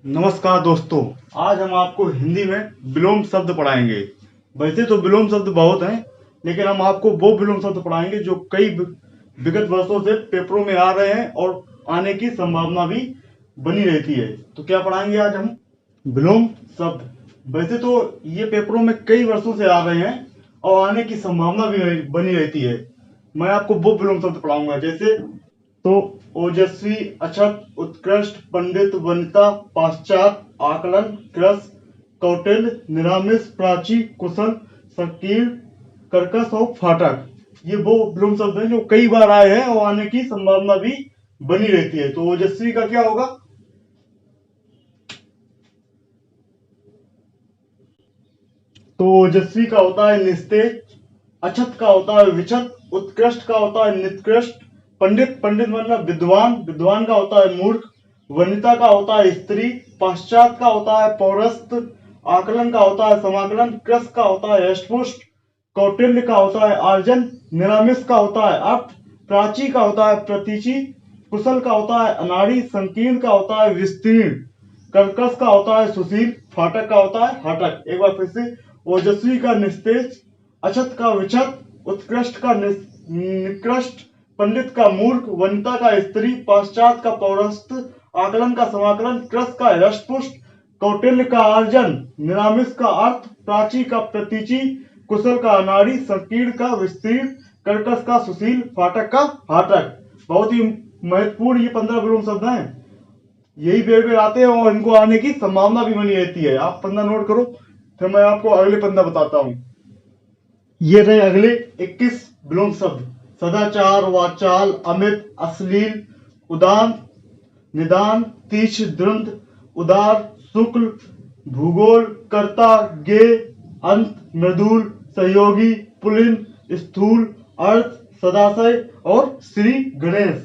नमस्कार दोस्तों। आज हम आपको हिंदी में विलोम शब्द पढ़ाएंगे। वैसे तो विलोम शब्द बहुत हैं, लेकिन हम आपको वो विलोम शब्द पढ़ाएंगे जो कई विगत वर्षों से पेपरों में आ रहे हैं और आने की संभावना भी बनी रहती है। तो क्या पढ़ाएंगे आज हम? विलोम शब्द। वैसे तो ये पेपरों में कई वर्षों से आ रहे हैं और आने की संभावना भी बनी रहती है। मैं आपको वो विलोम शब्द पढ़ाऊंगा, जैसे तो ओजस्वी, अछत, उत्कृष्ट, पंडित, वनिता, पाश्चात, आकलन, कृश, कौटिल्य, निरामिष, प्राची, कुशल, संकीर्ण, कर्कश और फाटक। ये वो विलोम शब्द हैं जो कई बार आए हैं और आने की संभावना भी बनी रहती है। तो ओजस्वी का क्या होगा? तो ओजस्वी का होता है निस्तेज, अछत का होता है विचत, उत्कृष्ट का होता है निकृष्ट, पंडित पंडित मतलब विद्वान, विद्वान का होता है मूर्ख, वनिता का होता है स्त्री, पाश्चात का होता है पौरस्त, आकलन का होता है समाकलन, कृश का होता है यष्टपुष्ट, कौटिल्य का होता है आर्जन, निरामिष का होता है अर्थ, प्राची का होता है प्रतीचि, कुशल का होता है अनाड़ी, संकीर्ण का होता है विस्तीर्ण, कर्कश का होता है सुशील, फाटक का होता है हटक। एक बार फिर से, ओजस्वी का निस्तेज, अछत का विचत, उत्कृष्ट का निकृष्ट, पंडित का मूर्ख, वनिता का स्त्री, पाश्चात का पौरस्त, आकलन का समाकलन, कृश का यष्टपुष्ट, कौटिल्य का अर्जन, निरामिष का अर्थ, प्राची का प्रतीचि, कुशल का अनाड़ी, संकीर्ण का विस्तीर्ण, कर्कश का सुशील, फाटक का हाटक। बहुत ही महत्वपूर्ण ये 15 विलोम शब्द हैं। यही पेड़ पे आते हैं और इनको आने की संभावना भी बनी रहती है। आप 15 नोट करो, फिर मैं आपको अगले 15 बताता हूँ। ये रहे अगले 21 विलोम शब्द। सदाचार, वाचाल, अमित, अश्लील, उदान, निदान, तीक्ष्ण, द्वंद, उदार, शुक्ल, भूगोल, कर्ता, गे, अंत, मृदुल, सहयोगी, पुलिन, स्थूल, अर्थ, सदाशय और श्री गणेश।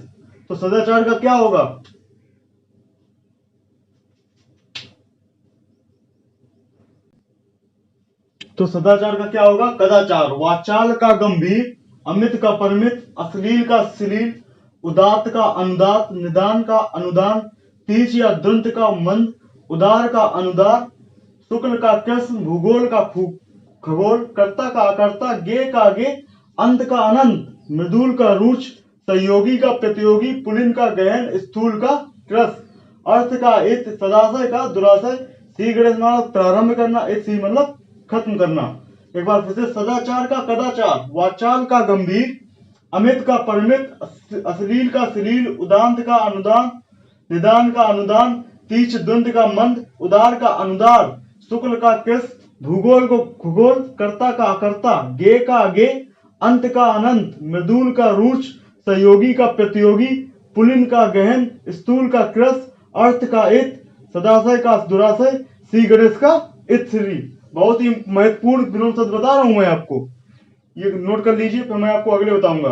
तो सदाचार का क्या होगा? तो सदाचार का क्या होगा? कदाचार। वाचाल का गंभीर, अमित का परमित, अश्लील का श्लील, उदात्त का अनुदात, निदान का अनुदान, तीक्ष्ण या द्वंद का मंद, उदार का अनुदार, शुक्ल का कृष्ण, भूगोल का खगोल, कर्ता का अकर्ता, गे का गे, अंत का अनंत, मृदुल का रुच, सहयोगी का प्रतियोगी, पुलिन का गहन, स्थूल का कृष, अर्थ का इत, सदाशय का दुराशय, श्री गणेश मतलब प्रारंभ करना, इत श्री मतलब खत्म करना। एक बार फिर से, सदाचार का कदाचार, वाचाल का गंभीर, अमित का परमित, अश्लील का श्लील, उदांत का अनुदान, निदान का अनुदान, तीक्ष्ण द्वंद का मंद, उदार का अनुदार, शुक्ल का कृष, भूगोल को खगोल, कर्ता का अकर्ता, गे का गे, अंत का अनंत, मृदुल का रुच, सहयोगी का प्रतियोगी, पुलिन का गहन, स्थूल का कृष, अर्थ का इत, सदाशय का दुराशय, श्री गणेश का इत श्री। बहुत ही महत्वपूर्ण विलोम शब्द बता रहा हूं मैं आपको, ये नोट कर लीजिए, फिर मैं आपको अगले बताऊंगा।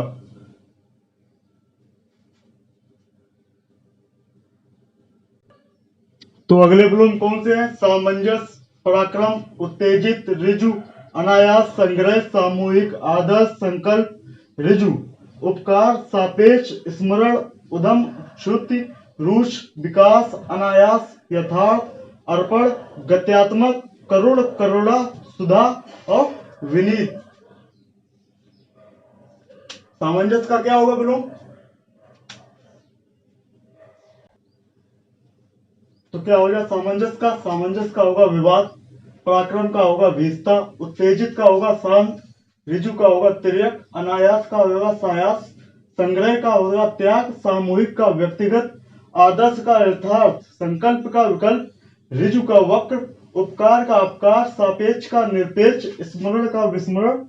तो अगले विलोम कौन से हैं? सामंजस्य, पराक्रम, उत्तेजित, ऋजु, अनायास, संग्रह, सामूहिक, आदर्श, संकल्प, ऋजु, उपकार, सापेक्ष, स्मरण, उद्यम, श्रुति, रुच, विकास, अनायास, यथार्थ, अर्पण, गत्यात्मक, करुण, करुणा, सुधा और विनीत। सामंजस्य का क्या होगा विलोम? तो क्या हो गया सामंजस्य का? सामंजस्य का होगा विवाद, पराक्रम का होगा भीषता, उत्तेजित का होगा शांत, ऋजु का होगा तिर्यक, अनायास का होगा सायास, संग्रह का होगा त्याग, सामूहिक का व्यक्तिगत, आदर्श का यथार्थ, संकल्प का विकल्प, ऋजु का वक्र, उपकार का अपकार, सापेक्ष का निरपेक्ष, स्मरण का विस्मरण,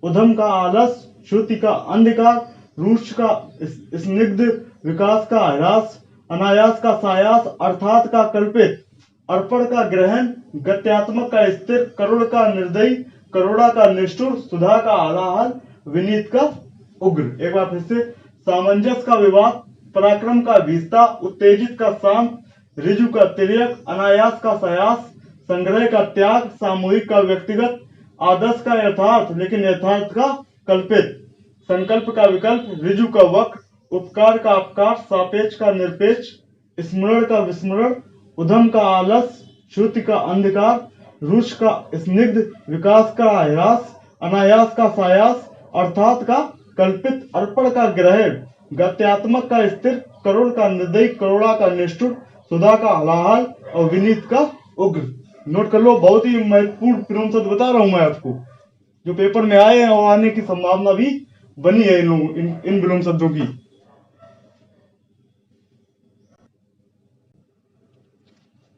उधम का आलस, श्रुति का अंधकार, रूक्ष का स्निग्ध, विकास का ह्रास, अनायास का सायास, अर्थात का कल्पित, अर्पण का ग्रहण, गत्यात्मक का स्थिर, करुण का निर्दयी, करुणा का निष्ठुर, सुधा का हलाहल, विनीत का उग्र। एक बार फिर से, सामंजस्य का विवाद, पराक्रम का भीषता, उत्तेजित का शांत, ऋजु का तिर्यक, अनायास का सायास, संग्रह का त्याग, सामूहिक का व्यक्तिगत, आदर्श का यथार्थ लेकिन यथार्थ का कल्पित, संकल्प का विकल्प, ऋजु का वक्र, उपकार का अपकार, सापेक्ष का निरपेक्ष, स्मरण का विस्मरण, उधम का आलस, श्रुति का अंधकार, रुच का स्निग्ध, विकास का ह्रास, अनायास का सायास, अर्थात का कल्पित, अर्पण का ग्रहण, गत्यात्मक का स्थिर, करोड़ का निर्दयी, करोड़ा का निष्ठुर, सुधा का हलाहल और विनीत का उग्र। नोट कर लो, बहुत ही महत्वपूर्ण विलोम शब्द बता रहा हूं मैं आपको, जो पेपर में आए हैं और आने की संभावना भी बनी है इन विलोम शब्दों की।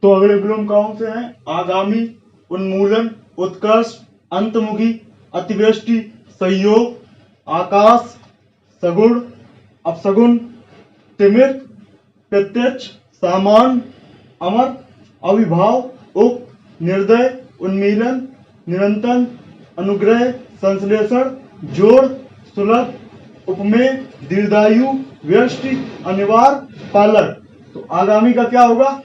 तो अगले विलोम कौन से हैं? आगामी, उन्मूलन, उत्कर्ष, अंतमुखी, अतिवृष्टि, संयोग, आकाश, सगुण, अपसगुन, तिमिर, प्रत्यक्ष, सामान्य, अमर, अविभाव, उक्त, निर्दय, उन्मीलन, निरंतर, अनुग्रह, संश्लेषण, जोड़, सुलभ, उपमेय, दीर्घायु, व्यष्टि, अनिवार्य, पालक। तो आगामी का क्या होगा?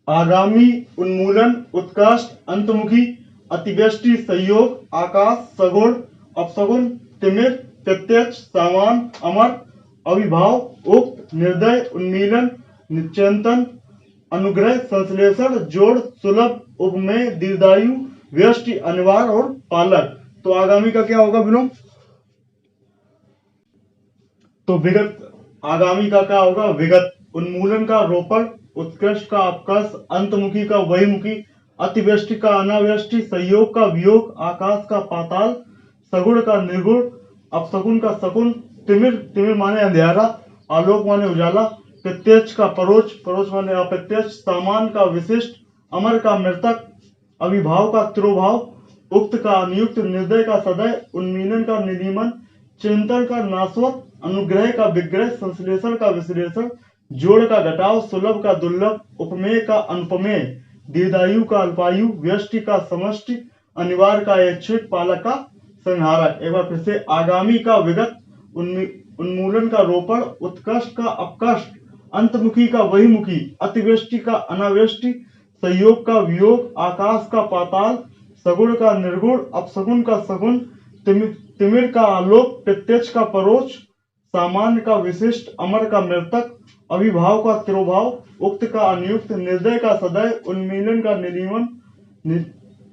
आगामी, उन्मूलन, उत्कर्ष, अंतमुखी, अतिवृष्टि, संयोग, आकाश, सगुण, अपसगुन, तिमिर, प्रत्यक्ष, सामान्य, अमर, अविभाव, उक्त, निर्दय, उन्मीलन, निश्चयतन, अनुग्रह, संश्लेषण, जोड़, सुलभ, उपमेय, दीर्घायु, व्यष्टि, अनिवार्य और पालक। तो आगामी का क्या होगा विलोम? तो विगत, आगामी का क्या होगा? विगत। उन्मूलन का रोपण, उत्कृष्ट का अपकर्ष, अंतमुखी का बहिमुखी, अतिवृष्टि का अनावृष्टि, संयोग का वियोग, आकाश का पाताल, सगुण का निर्गुण, अपसगुन का सकुन, तिमिर, तिमिर माने अंधेरा, आलोक माने उजाला, प्रत्यक्ष का परोक्ष, परोक्ष माने अप्रत्यक्ष, सामान्य का विशिष्ट, अमर का मृतक, अविभाव का तिरोभाव, उक्त का अनियुक्त, निर्दय का सदय, उन्मीलन का निरीमन, चिंतन का नाशवत, अनुग्रह का विग्रह, संश्लेषण का विश्लेषण, जोड़ का घटाव, सुलभ का दुर्लभ, उपमेय का अनुपमेय, दीर्घायु का अल्पायु, व्यष्टि का समष्टि, अनिवार्य का ऐच्छिक, पालक का संहारक। एक बार फिर से, आगामी का विगत, उन्मूलन का रोपण, उत्कृष्ट का अपकष्ट, अंतमुखी का बहिमुखी, अतिवृष्टि का अनावृष्टि, संयोग का वियोग, आकाश का पाताल, सगुण का निर्गुण, अपसगुन का सगुण, तिमिर का आलोक, प्रत्यक्ष का परोक्ष, सामान्य का विशिष्ट, अमर का मृतक, अविभाव का तिरोभाव, उक्त का अनियुक्त, निर्दय का सदय, उन्मीलन का निरीमन,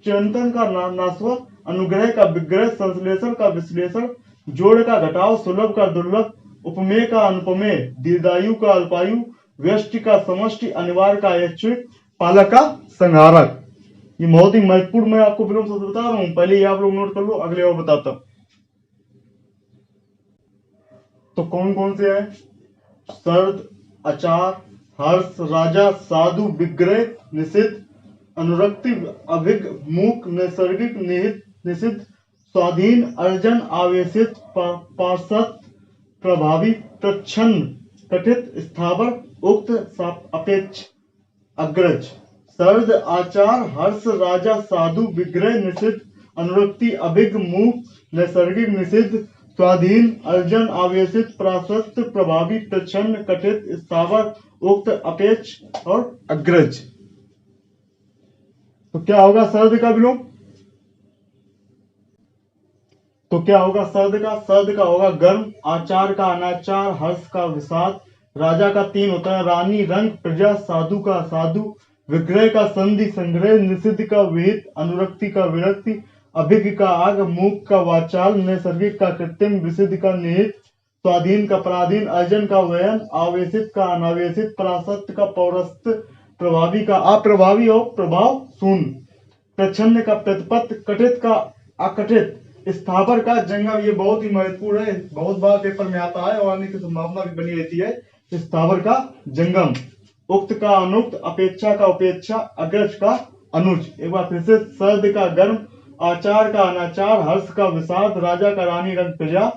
चिंतन का नाशवत, अनुग्रह का विग्रह, संश्लेषण का विश्लेषण, जोड़ का घटाव, सुलभ का दुर्लभ, उपमेय का अनुपमेय, दीर्घायु का अल्पायु, व्यष्टि का समष्टि, अनिवार्य का ऐच्छिक, पालक का संहारक। ये बहुत ही महत्वपूर्ण मैं आपको विलोम शब्द बता रहा हूं, पहले ये आप लोग नोट कर लो, अगले और बताता हूं। तो कौन कौन से हैं? सर्द, अचार, हर्ष, राजा, साधु, विग्रह, निषिद्ध, अनुरक्ति, अभिज्ञ, मूक, नैसर्गिक, निहित, निषिद्ध, स्वाधीन, अर्जन, आवेशित, पार्षद, प्रभावी, प्रच्छन्न, कथित, स्थावर, उक्त, अपेक्ष, अग्रज। सर्द, आचार, हर्ष, राजा, साधु, विग्रह, निषिद्ध, अनुरक्ति, अभिज्ञ, मूक, नैसर्गिक, निषिद्ध, स्वाधीन, अर्जन, आवेशित, प्राशस्त, प्रभावी, प्रच्छन्न, कथित, स्थावर, उक्त, अपेक्ष और अग्रज। तो क्या होगा सर्द का विलोम? तो क्या होगा सर्द का? सर्द का होगा गर्म, आचार का अनाचार, हर्ष का विषाद, राजा का 3 होता है, रानी, रंग, प्रजा, साधु का साधु, विग्रह का संधि, संग्रह, निषिद्ध का विहित, अनुरक्ति का विरक्ति, अभिज्ञ का आग, मूक का वाचाल, नैसर्गिक का कृत्रिम, विसिद्ध का निहित, स्वाधीन का पराधीन, अर्जन का वयन, आवेशित का अनावेशित, पराशक्त का पौरस्त, प्रभावी का अप्रभावी और प्रभाव शून्य, प्रच्छन्न का प्रतिपत्त, कथित का अकथित, स्थावर का जंगम। ये बहुत ही महत्वपूर्ण है, बहुत बार पेपर में आता है और आने की संभावना भी बनी रहती है। स्थावर का जंगम, उक्त का अनुक्त, अपेक्षा का उपेक्षा, अग्रज का अनुज। एक बार फिर से, सर्द का गर्म, आचार का अनाचार, हर्ष का विषाद, राजा का रानी, रंग, प्रजा,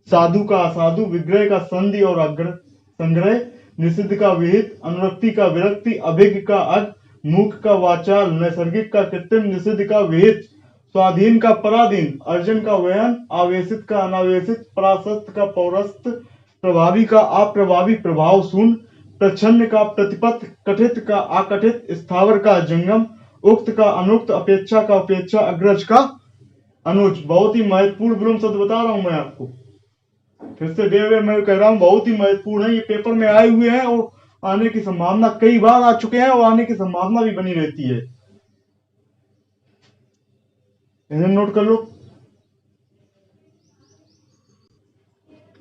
साधु का असाधु, विग्रह का संधि और अग्र संग्रह, निषिद्ध का विहित, अनुरक्ति का विरक्ति, अभिज्ञ का अग, मूक का वाचाल, नैसर्गिक का कृत्रिम, निषिद्ध का विहित, स्वाधीन का पराधीन, अर्जन का वयन, आवेशित का अनावेशित, पराशस्त का पौरस्त, प्रभावी का अप्रभावी, प्रभाव शून्य, प्रच्छन्न का प्रतिपत्त, कथित का अकथित, स्थावर का जंगम, उक्त का अनुक्त, अपेक्षा का उपेक्षा, अग्रज का अनुज। बहुत ही महत्वपूर्ण विलोम शब्द बता रहा हूं मैं आपको। फिर से वे मैं कह रहा हूँ बहुत ही महत्वपूर्ण है, ये पेपर में आए हुए हैं और आने की संभावना कई बार आ चुके हैं और आने की संभावना भी बनी रहती है, इन्हें नोट कर लो।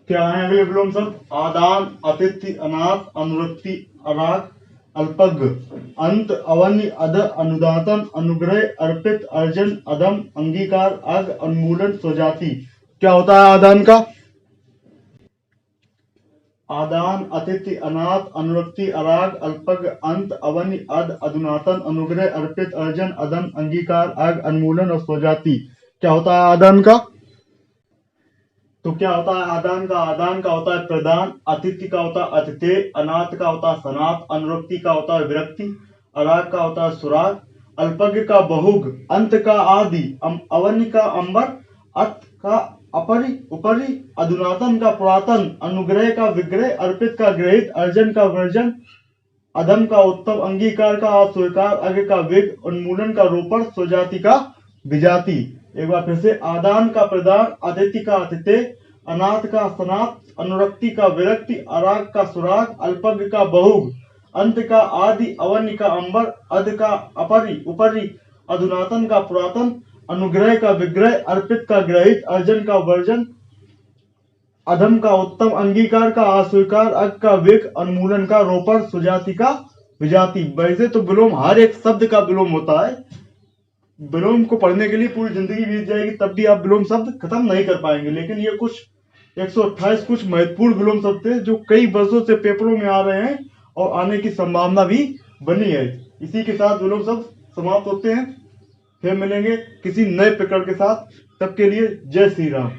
क्या है अगले विलोम शब्द? आदान, अतिथि, अनाथ, अनुरक्ति, अराग, अल्पज्ञ, अंत, अवन्य, अध, अनुदातन, अनुग्रह, अर्पित, अर्जन, अधम, अंगीकार, अग, उन्मूलन, स्वजाति। क्या होता है आदान का? आदान, अतिथि, अनाथ, अनुरक्ति, अराग, अल्पज्ञ, अंत, अवन्य, अध, अधुनातन, अनुग्रह, अर्पित, अर्जन, अधम, अंगीकार, अग, उन्मूलन और स्वजाति। क्या होता है आदान का? तो क्या होता है आदान का? आदान का होता है प्रदान, अतिथि का होता है अतिथेय, अनाथ का होता है सनाथ, अनुरक्ति का होता है विरक्ति, अराग का होता है सुराग, अल्पज्ञ का बहुग, अंत का आदि, अवन्य का अंबर, अत का अपरि उपरि, अधुनातन का पुरातन, अनुग्रह का विग्रह, अर्पित का ग्रहित, अर्जन का वर्जन, अधम का उत्तम, अंगीकार का अस्वीकार, अग का वेग, उन्मूलन का रोपण, स्वजाति का विजाति। एक बार फिर से, आदान का प्रदान, अतिथि का अतिथेय, अनाथ का सनाथ, अनुरक्ति का विरक्ति, अराग का सुराग, अल्पज्ञ का बहुग, अंत का आदि, अवन्य का अंबर, अध का अपरि उपरि, अधुनातन का पुरातन, अनुग्रह का विग्रह, अर्पित का ग्रहित, अर्जन का वर्जन, अधम का उत्तम, अंगीकार का अस्वीकार, अग का वेग, उन्मूलन का रोपण, सुजाति का विजाति। वैसे तो विलोम हर एक शब्द का विलोम होता है, विलोम को पढ़ने के लिए पूरी जिंदगी बीत जाएगी तब भी आप विलोम शब्द खत्म नहीं कर पाएंगे, लेकिन ये कुछ 128 कुछ महत्वपूर्ण विलोम शब्द थे जो कई वर्षों से पेपरों में आ रहे हैं और आने की संभावना भी बनी है। इसी के साथ विलोम शब्द समाप्त होते हैं, फिर मिलेंगे किसी नए प्रकरण के साथ, तब के लिए जय श्री राम।